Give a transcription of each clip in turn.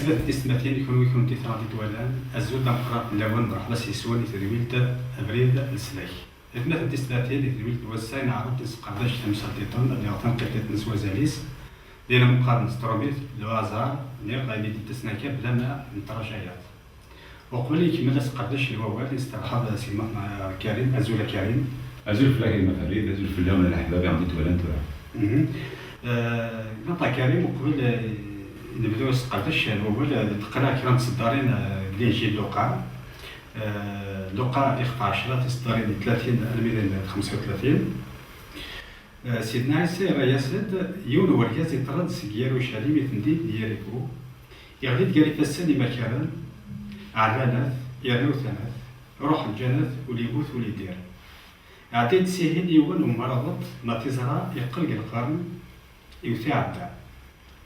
ثلاثة استماتين يكونوا تيثرا دي دوالان الزود نقرا اللون راح بس يسواني تدويلت ابريد السلاك ثلاثة استماتين تدويلت وساين عرفت تسقرداش تمشى ديتون اللي عطان قتلت نسوا زاليس دينا مقارنة ستروبيت لو ازار اللي غادي تسناكا بلا ما نتراجعات وقبل يكمل سقرداش الووال يسترحب سيما مع كريم ازول كريم ازول فلاكي ما فريد ازول في اللون الاحباب عندي دوالان ترى نعطى كريم وقبل نبداو سقرداش الووال تقرا كرا تصدرين اللي يجي اللوقا لوقا إخفاء 10 تصدرين 30 1235 سيدنا عيسى راه ياسد يون ورياز يطرد سكيارو شاليم يتندي ديالكو يغلي ديالي فاساني مكان عرانات يرنو ثلاث روح الجنة وليبوث وليدير عديد سيهين يون ومرضت ما تزرع يقلق القرن يوثي عدا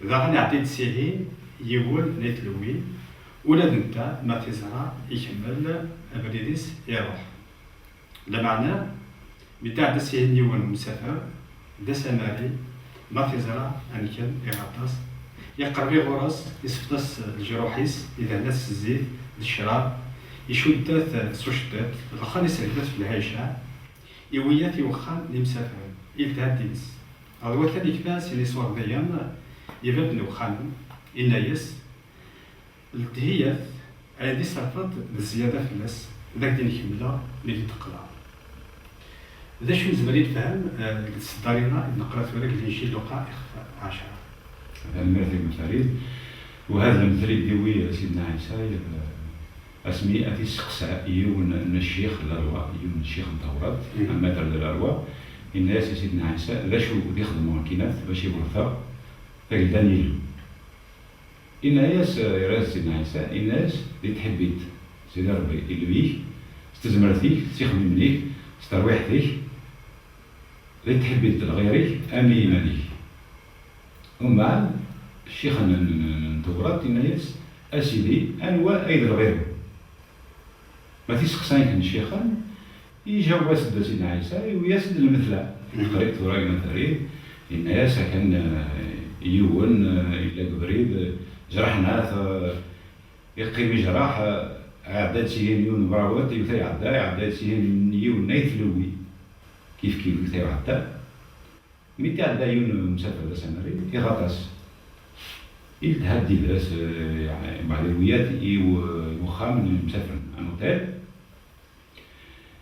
إذا غني عديد سيهين يون نيتلوي ولاد نتا ما تزرع يكمل أبريديس يروح لمعنى بتاع دسيهين يون مسافر دساماري ما تزرع أن كان يغطس يقرب غرس يسفطس الجروحيس إذا ناس الزيت الشراب يشدات سوشتات الخان يسردات في العيشة يويات يوخان لمسافر يلتهديس هذا ثاني كفاس اللي صور ديام يبني وخان إلا يس التهيات عندي صرفت الزيادة في الناس ذاك دين كملة اللي تقرا ذا شو زمري تفهم الصدارينا نقرا في ذاك الانجيل لوقا 10 هذا المثل المفاريد وهذا المثل ديوي سيدنا عيسى اسمي اتي سقسا يون الشيخ الاروا يون الشيخ التوراة اماتر الاروا الناس سيدنا عيسى ذا شو يخدموا كينات باش يورثا ذاك دانييل الناس راس سيدنا عيسى الناس اللي تحبيت سيدي ربي اللي بيك استزمرتيك تخدم منيك استرويحتك اللي تحبيت لغيرك امي ايمانك ومن بعد الشيخ التوراة الناس اسيدي انواع ايضا غيره ما تيسقساين الشيخا يجاوب سد سيدنا عيسى ويسد المثلى قريت وراي مثري الناس كان يون الى قبريد جرحنا يقيم جراح عداد سيهين يون براوات يوثي عدا عداد سيهين يون نيثلوي كيف يوثي عدا ميتي عدا يون مسافر لسامري يغطس يلتهدي لاس يعني بعد الويات يوخام مسافر عن اوتيل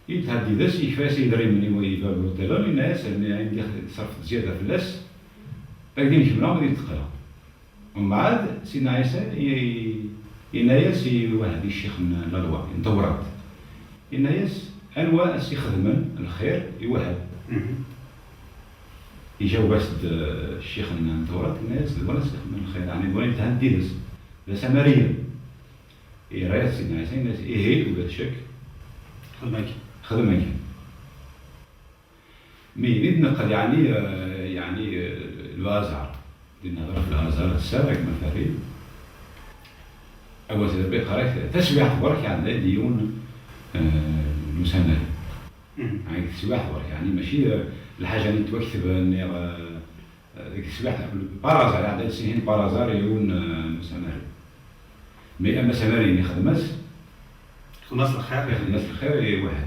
يلتهدي لاس يكفاس يدري مني ويفا الاوتيل الناس اللي عندي صرف زياده في اللاس باقيين يكملوا غادي يتقرا ومن بعد سيدنا عيسى ينايس يوهد الشيخ من الألواء التوراة ينايس أنواع يخدمن الخير يوهد يجاوب اسد الشيخ من التوراة الناس ولا يخدمن الخير يعني ولا يتهدي لا سامرية يرايس سيدنا عيسى الناس يهيد ولا شك خدمك مين نقل يعني الوازع لنظر في الازهر السابق مثلا أول سبب قرأت تسبيح برك يعني ديون مسند يعني تسبيح برك يعني ماشي الحاجة اللي توكتب إني ذيك التسبيح بارازار يعني سنين بارازار يون مسند مي أما سماري خدمت الخير واحد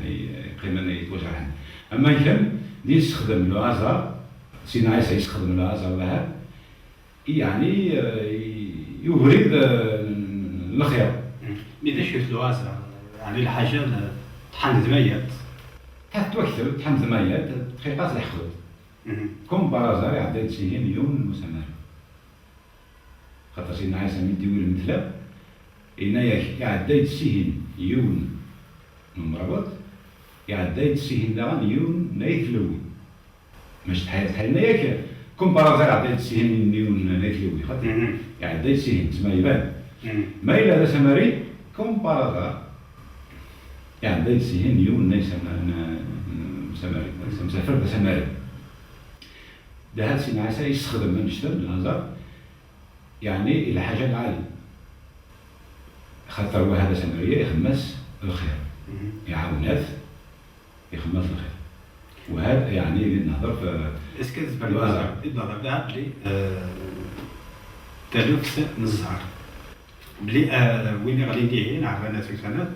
قيمة يتوجه أما كان دي يستخدم الازهر سيدنا عيسى يستخدم الازهر لها يعني يبرد الخير ماذا شفت الوازع يعني الحاجة طحن ذميات تكتب طحن ذميات دقيقات الحقود كم بارازار عدد سنين يوم مسمى خاطر سيدنا عيسى من ديول المثلى إنايا عدد سنين يوم مربط عدد سنين لغن يوم نيثلوي مش تحيل نياك كم بارازار عدد سنين يوم نيثلوي خاطر عدد سنين تسمى يبان ما إلا هذا سماري كم بارازار يعني عدد سنين يوم سماري مسافر بسماري ده هاد سيدنا عيسى يستخدم من الشتم الهزار يعني إلى حاجة العالي، خاطر هو هذا سمرية يخمس الخير، يعاون ناس يخمس الخير، وهذا يعني اللي نهضر في اسكو تبان الوزارة نهضر لها بلي تلوث من الزهر بلي وين غادي ندير نعرف الناس كانت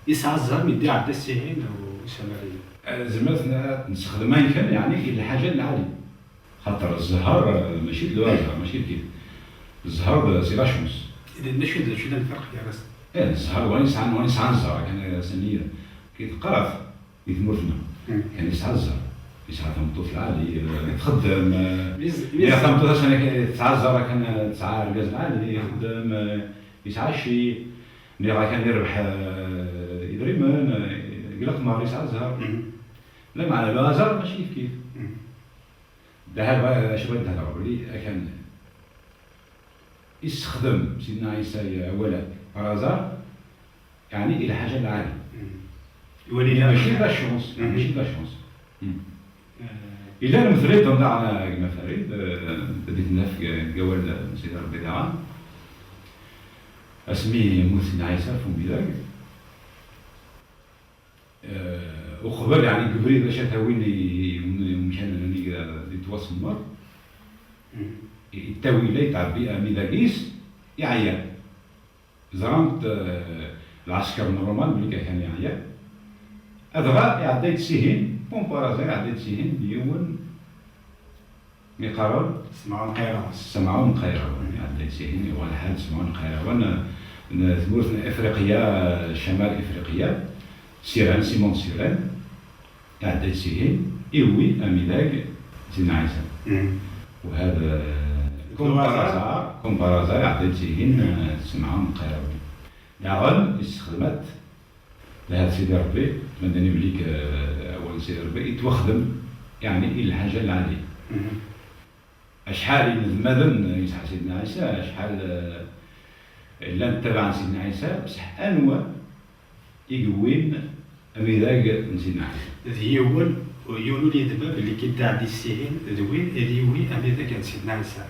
يسعى الزهر يدي عبد السهين وسمرية زعما نستخدمها يمكن يعني إلى حاجة العالي، خاطر الزهر ماشي الوزارة ماشي كيف الزهر سي لا شونس. إذا شنو الفرق يا راس؟ الزهر وين يسعى الزهر كان سنية كي تقرف يتمرنا يعني يسعى الزهر يسعى ثمطوط العالي يتخدم إذا ثمطوط أنا تسعى الزهر كان تسعى الغاز العالي يخدم يسعى شي ملي راه كان يربح يدريمن يقلق مار يسعى الزهر. لا مع البازار ماشي كيف ذهب اش بغيت نهضر بلي كان يستخدم سيدنا عيسى اولا بازار يعني الى حاجه العالي ماشي لا شونس ماشي لا شونس. إلا مثليت نتاعنا كما فريد بديت نف قوال سيدي ربي دعان اسمي موسى عيسى فم بلاك وقبل يعني قبري باش تاويني مشان اللي يتواصل مر التاوي لي تاع بيئه ميداكيس يعيا زرمت العسكر الرومان بلي كان يعيا أدغى عديت سيهين بومبارازي عديت سيهين بيون ميقارون سمعون قيروان عديت سيهين يوال حال سمعون قيروان ثبوت افريقيا شمال افريقيا سيران سيمون سيران عديت سيهين إيوي أميلاك سيدنا عيسى وهذا كومبارازا عديت سيهين سمعون قيروان داغن استخدمت لهذا سيدي ربي تمنى بليك أول سيدي ربي يتوخدم يعني إلى الحاجة العالية. أشحال ينذمذن يسحى سيدنا عيسى أشحال إلا نتبع سيدنا عيسى بصح أنواع يقوين أميراق من سيدنا عيسى. هي أول ويقولوا لي دابا بلي كيدعي السيهين ذوين اللي يوي أميراق كان سيدنا عيسى.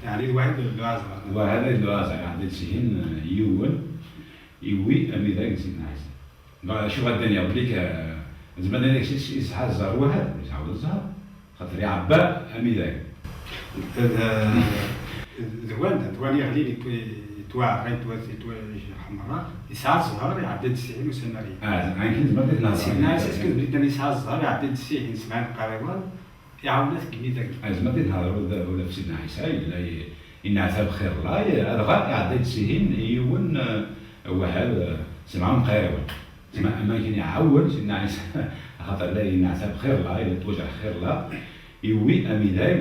يعني الواحد الوازع. وهذا الوازع يعني السيهين يوي أميراق سيدنا عيسى. شوف الدنيا بليك زمان هذاك يسحى الزهر وهذا يسحى الزهر خاطر يعبى أميراق. ذوان يغلي لي توعى غير حمراء يسعى الزهر يعدد السيهين وسمرية. عين زمان بديت نهضر. سيدنا عيسى سكن بديت يسعى الزهر يعدد السيهين سمعان قريبان يعاونات كميداك. زمان بديت نهضر ولا في سيدنا عيسى إلا ينعسى بخير الله أدغى يعدد السيهين يون وهذا سمعان قريبان. أما كان يعاون سيدنا عيسى خاطر لا ينعسى بخير الله إلا توجع خير الله يوي أميداك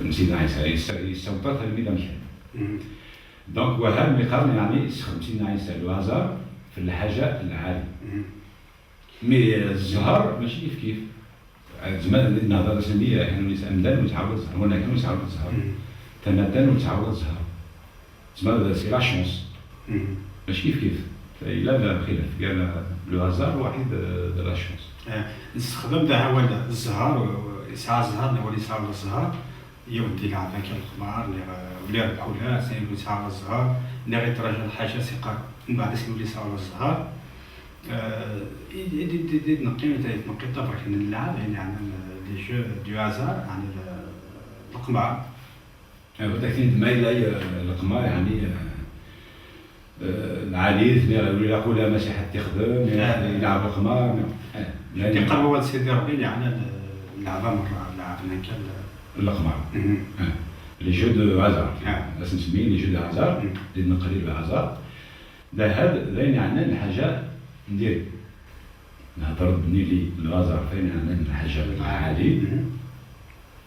من سيدنا عيسى يستوطنها الميدا مشان. دونك وهذا اللي قال يعني يستخدم سيدنا عيسى الوازار في الحاجة العالية. مي الزهر ماشي كيف زمان نهضر سنية كانوا يسأمدان ويتعاود الزهر ولا كانوا يتعاود الزهر تمدان ويتعاود الزهر زمان سي لا شونس ماشي كيف فإلا لا خلاف قال لو هازار واحد دو لا شونس. نستخدم ده هو الزهر ويسعى الزهر ولا يسعى الزهر يودي لعبك الخمار ولا ربحولا سين يسعى الزهر نغي ترجع الحاجة ثقة من بعد اسمه اللي يسعى الزهر نقي طبعا نلعب يعني لي جو دو هازار يعني القمار. وتكتين مايلة القمار يعني العليل يقول ماشي حد يخدم يلعب القمار تقربوا سيدي ربي يعني اللعبة مرة لعبنا كان القمار لي جو دو هازار باش نسميه لي جو دو هازار اللي نقري بالهازار هذا يعني الحاجة ندير نهضر بني لي الهازار فين يعني الحاجة العالي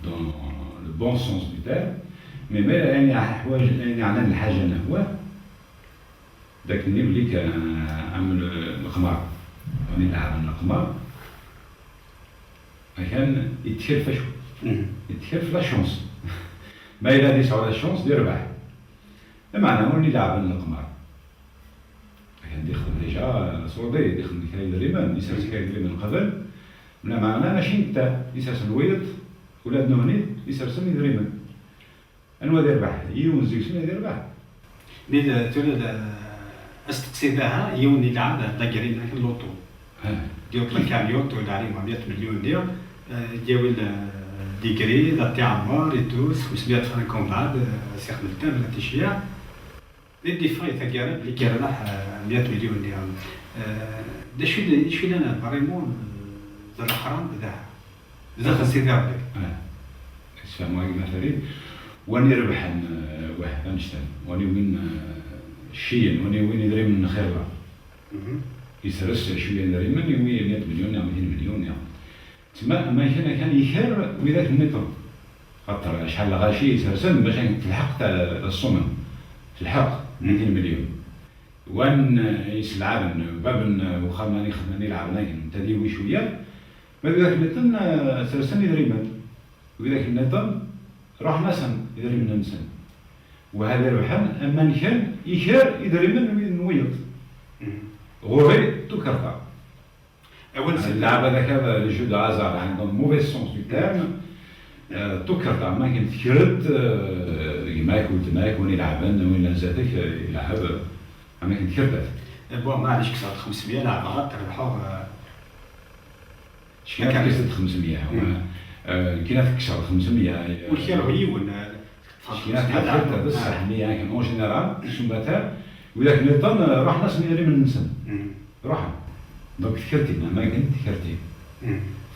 دون لو بون سونس دو تيرم مي يعني حوايج يعني الحاجة نهوى داك اللي بليك عمل القمار راني نلعب القمار كان يتكلف شو يتكلف لا شونس ما إلا يسعى لا شونس يربح بمعنى هو اللي يلعب القمار كان يخدم ديجا صوردي يخدم كاين دريمان يسرس كاين دريمان قبل بلا معنى ماشي نتا يسرس الويض ولاد نهنيد يسرسم دريمان انو يربح يون زوج سنين يربح. مي تولد استقصي بها يوني يلعب داكرين هاك اللوطو ديال الكاميون تولد عليه 100 مليون ديال ديال ديكري ذا تعمر يدوز 500 فرنك بعد سي خدمتها بلا تشيع لي ديفاي تاع كارب اللي كيربح 100 مليون ديال دا شو انا فريمون ذا الحرام بذاها ذا سيدي ربي اسمع ما فريد واني ربح واحد انشتن واني وين الشين واني وين يدري من خير الله يسرس شويه يدري من يوي 100 مليون يا 200 مليون يا تما ما كان يخير وذاك النظام خاطر شحال غاشي يسرسن باش تلحق تاع الصمم تلحق 200 مليون وان يسلعب باب وخماني يلعب ناين تديوي شويه ما ذاك النظام سرسن يدري من وذاك النظام راح نسن يدري من نسن وهذا ربحان اما كان يخير يدري من نويض غوري تكرتا اللعبه ذاك لي جو دو هازار عندهم موفيس سونس دو تيرم تكرتا ما كنت تكرت يماك ولتماك وين يلعبن وين زاتك يلعب ما كنت تكرت بون معليش كسرت 500 لعبه تربحوا شكون كان كسرت 500 كاينه تكسر 500 والخير عيون كاينه تحدد بصح مي يعني اون جينيرال سومباتار وذاك النظام راح ناس اللي من النسم راح دونك تكرتي ما كنت تكرتي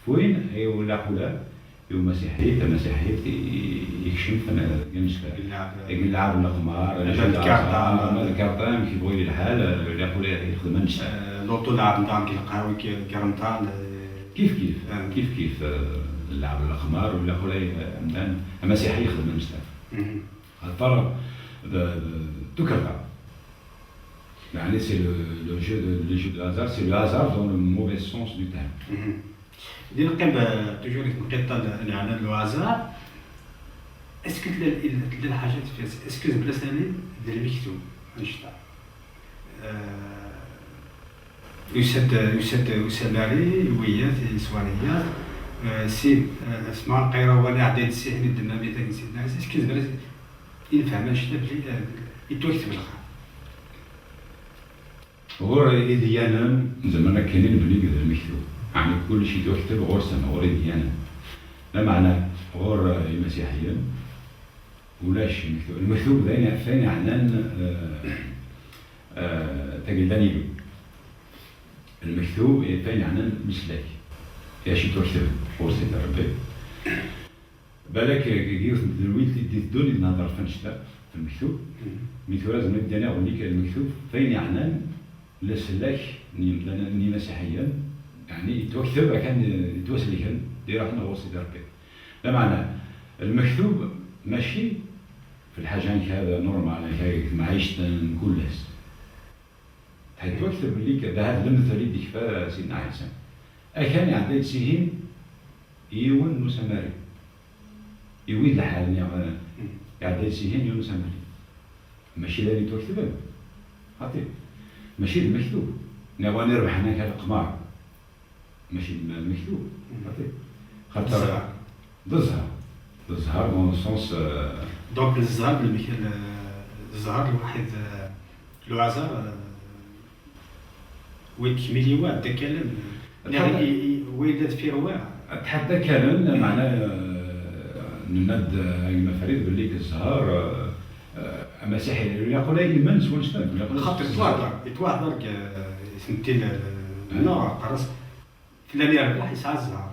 وين ولا قولا يوم مسيحية يكشف انا يمشي يلعب القمار الكارطان كيف بغي الحال ولا قولا يخدم نش لوطو لعب نظام القهوي كرمطان كيف لعب القمار ولا قولا مسيحي يخدم نش خاطر تكرتا يعني c'est le jeu de hasard, c'est le hasard dans le mauvais sens du terme. دي نقيم توجور نقيط على لو هازار اسكو تلا الحاجات فيها اسكو بلا ثاني ديال المكتوب نشطا يسالاري يويات يسوانيات سي اسمع القيرواني عديد السحني الدمامي تاع سيدنا اسكو بلا ينفهم نشطا بلي يتوكتب الخير غور ديانا زعما كاينين بلي كذا المكتوب يعني كل شيء يكتب غور سما غور ديانا لا معنى غور مسيحيا ولاش المكتوب ثاني عنان تقداني المكتوب ثاني عنان مسلاك يا شي تكتب غور سيدي ربي بالك كيف دلوقتي تدوني نهضر فنشتا في المكتوب مثل لازم ندينا وليك المكتوب ثاني عنان لسلاك ني مسيحيا يعني يتوكتب كان يتوسل كان دير احنا غوصي دربي لا معنى المكتوب ماشي في الحاجه هذا نورمال هيك معيشة نقول لس تكتب ليك هذا المثل اللي كفا سيدنا عيسى اكان يعطي سيهين يون نسماري يويد الحال يعطي سيهين يون نسماري ماشي اللي تكتب خاطر ماشي المكتوب نبغى نربح هناك القمار ماشي المكتوب خاطر الزهر دون سونس دونك الزهر الزهر الواحد لو هازار ويكمل واد تكلم يعني ويدات في رواع تحدى كلام معناه نمد كما فريد باللي الزهر مسيحي يقول لي من سوى شنو خاطر يتواضر سنتين نوع قرص فلان يربح يسعى الزهر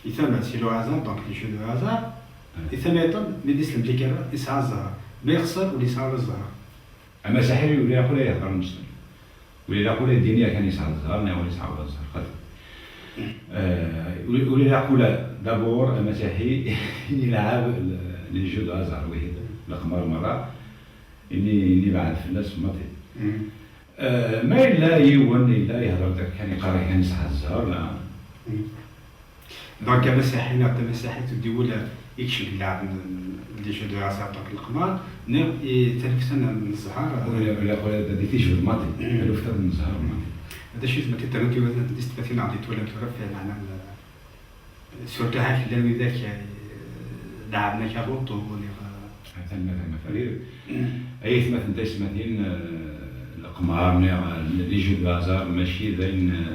يثمن سي لو هازار دونك لي شو دو هازار يثمن ملي يسلم لي كرا يسعى الزهر ما يخسر ولا يسعى الزهر مسيحي ولا يقول يهضر مسلم ولا يقول الدنيا كان يسعى الزهر ولا يسعى الزهر خاطر ولا يقول دابور المسيحي يلعب لي جو دو هازار وهي القمر مرة إني بعد في الناس مطي ما إلا يون إلا يهضر داك كان يقرا كان يسعى الزهر لا دونك مسيحي نعطي مسيحي تدي ولا يكشف اللعب اللي شو دو هازار دونك القمر يتنفسنا من الزهر ولا ديتيش في الماطي قالوا فتر من الزهر الماطي هذا شيء ما تتركي ولا تستفيد عطيت ولا ترفع معنا سورتو هاك اللي ذاك لعبنا كروتو مثلا فرير أي ثمث نتا سماتين الأقمار لي جو دو هازار ماشي ذاين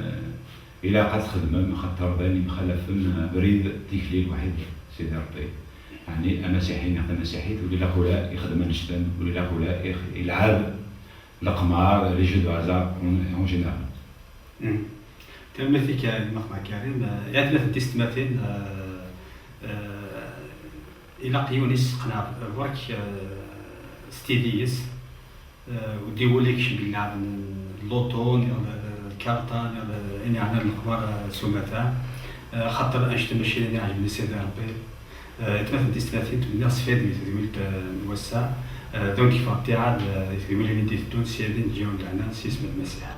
إلا قد خدمة خاطر ذاني مخلفن بريد تكليل واحد سيدي ربي يعني مسيحي نعطي مسيحي تولي لا خولا يخدم نشتن تولي لا خولا يلعب الأقمار لي جو دو هازار اون جينيرال. تمثيل كمخمع كريم يا ثلاث تستماتين إلى قيونيس قناع ورك ستيديس ودي وليك شي بيلعب اللوطون الكارطان يعني الأخبار سومتا خاطر أنشط ماشي اللي عجبني سيدي ربي ثلاث تستماتين تبني صفيد تقول نوسع دونك كيف التعب تقول لي ندير تونس سيادين جيون لعنا سيسم المسيح.